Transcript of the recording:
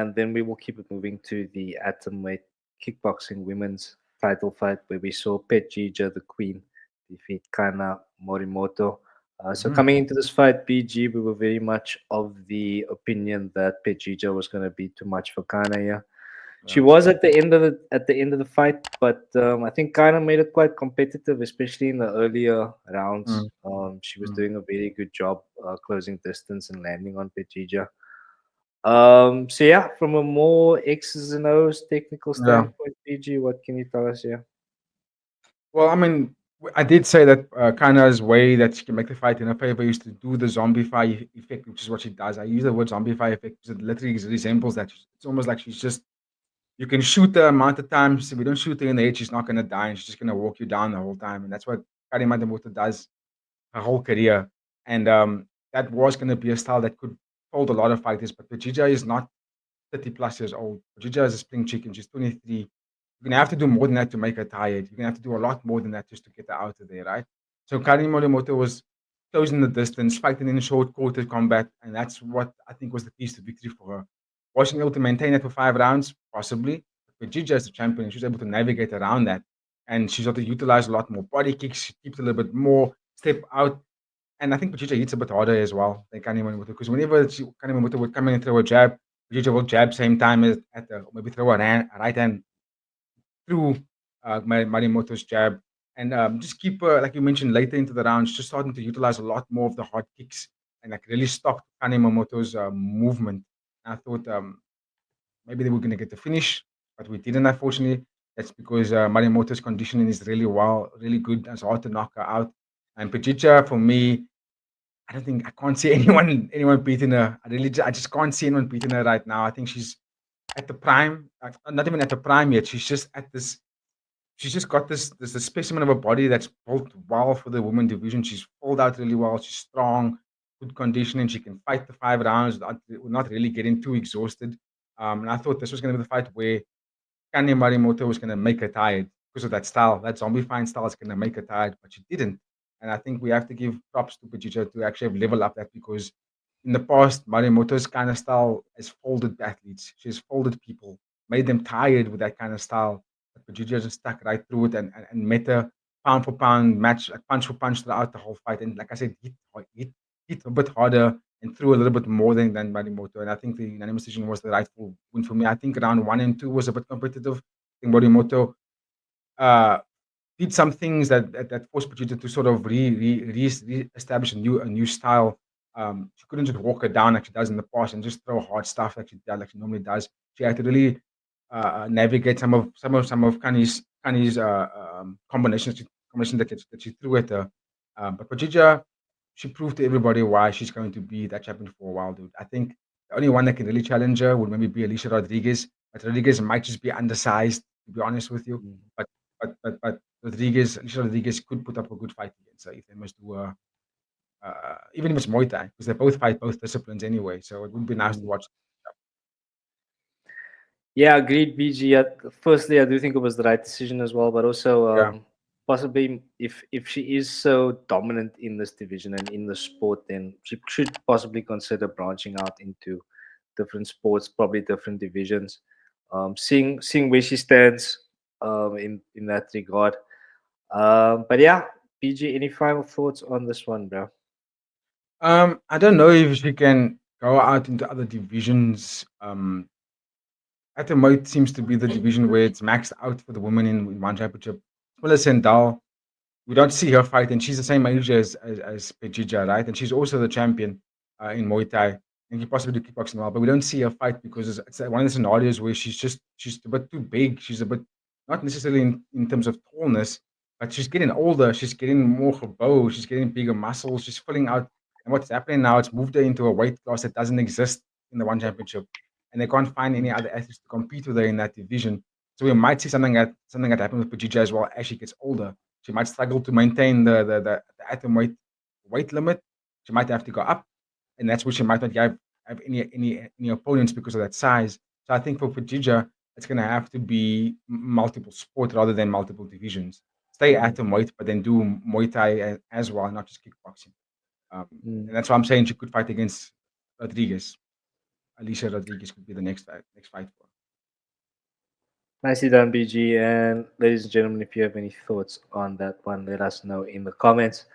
and then we will keep it moving to the atomweight kickboxing women's title fight, where we saw Petjija, the Queen, defeat Kana Morimoto. So Mhm. coming into this fight, BG, we were very much of the opinion that Petjija was going to be too much for Kana here. She Yeah. was at the end of the fight, but I think Kana made it quite competitive, especially in the earlier rounds. Mm, She was mm. doing a very good job closing distance and landing on Petjija. So yeah, from a more X's and O's technical Yeah. standpoint, PG, what can you tell us here? Well, I mean, I did say that Kana's way that she can make the fight in her favor is to do the zombify effect, which is what she does. I use the word zombify effect because it literally resembles that. It's almost like she's just, you can shoot her amount of times. If we don't shoot her in the head, she's not going to die and she's just going to walk you down the whole time. And that's what Kari Matamoto does her whole career. And that was going to be a style that could hold a lot of fighters. But Pajija is not 30 plus years old. Pajija is a spring chicken. She's 23. You're gonna have to do more than that to make her tired. You're gonna have to do a lot more than that just to get her out of there, right? So Karin Morimoto was closing the distance, fighting in short quarter combat, and that's what I think was the keys to victory for her. Was she able to maintain it for 5 rounds? Possibly. But Gigi as the champion, she was able to navigate around that. And she's able to utilize a lot more body kicks. She keeps a little bit more, step out. And I think Patricia hits a bit harder as well than Kani Morimoto. Because whenever Kani Morimoto would come in and throw a jab, Patricia will jab same time as at the, maybe throw a right hand through Marimoto's jab and just keep, like you mentioned, later into the rounds, just starting to utilize a lot more of the hard kicks and like really stop Kanemoto's movement. I thought maybe they were going to get the finish, but we didn't, unfortunately. That's because Marimoto's conditioning is really good. It's hard to knock her out. And Pajicha, for me, I can't see anyone beating her. I just can't see anyone beating her right now. I think she's at the prime, not even at the prime yet. She's just at this she's just got this a specimen of a body that's built well for the women division. She's pulled out really well. She's strong, good conditioning. She can fight the 5 rounds without not really getting too exhausted. And I thought this was going to be the fight where Kanye Marimoto was going to make her tired because of that style. That zombie fine style is going to make her tired, but she didn't. And I think we have to give props to Pajija to actually have level up that because in the past, Marimoto's kind of style has folded athletes. She's folded people, made them tired with that kind of style. But Pajija just stuck right through it and met her pound for pound match, like punch for punch throughout the whole fight. And like I said, hit a bit harder and threw a little bit more than Marimoto. And I think the unanimous decision was the rightful win for me. I think round 1 and 2 was a bit competitive. I think Marimoto uh, did some things that forced Pachita to sort of re-establish a new style. She couldn't just walk her down like she does in the past and just throw hard stuff like she normally does. She had to really navigate some of Kani's combinations that she threw at her. But Pachija, she proved to everybody why she's going to be that champion for a while, dude. I think the only one that can really challenge her would maybe be Alicia Rodriguez. But Rodriguez might just be undersized, to be honest with you. Mhm. But Alicia Rodriguez could put up a good fight against her if they must do even if it's Muay Thai, because they both fight both disciplines anyway. So it would be nice to Mm. watch. Yeah, agreed, BG. Firstly, I do think it was the right decision as well, but also Yeah. possibly if she is so dominant in this division and in the sport, then she should possibly consider branching out into different sports, probably different divisions. Seeing where she stands in that regard. But yeah, BG, any final thoughts on this one, bro? I don't know if she can go out into other divisions. Atomite seems to be the division where it's maxed out for the women in one championship. Well, Sendal, we don't see her fight, and she's the same age as Pejija, right? And she's also the champion in Muay Thai, and she possibly do kickboxing well. But we don't see her fight because it's one of the scenarios where she's a bit too big. She's a bit not necessarily in terms of tallness, but she's getting older. She's getting more bow. She's getting bigger muscles. She's filling out. And what's happening now? It's moved her into a weight class that doesn't exist in the one championship, and they can't find any other athletes to compete with her in that division. So we might see something that happened with Pejija as well as she gets older. She might struggle to maintain the atom weight limit. She might have to go up, and that's where she might not have any opponents because of that size. So I think for Fujija, it's going to have to be multiple sport rather than multiple divisions. Stay atom weight, but then do Muay Thai as well, not just kickboxing. Um, Mm. and that's why I'm saying she could fight against Rodriguez. Alicia Rodriguez could be the next fight for. Nicely done, BG. And ladies and gentlemen, if you have any thoughts on that one, let us know in the comments.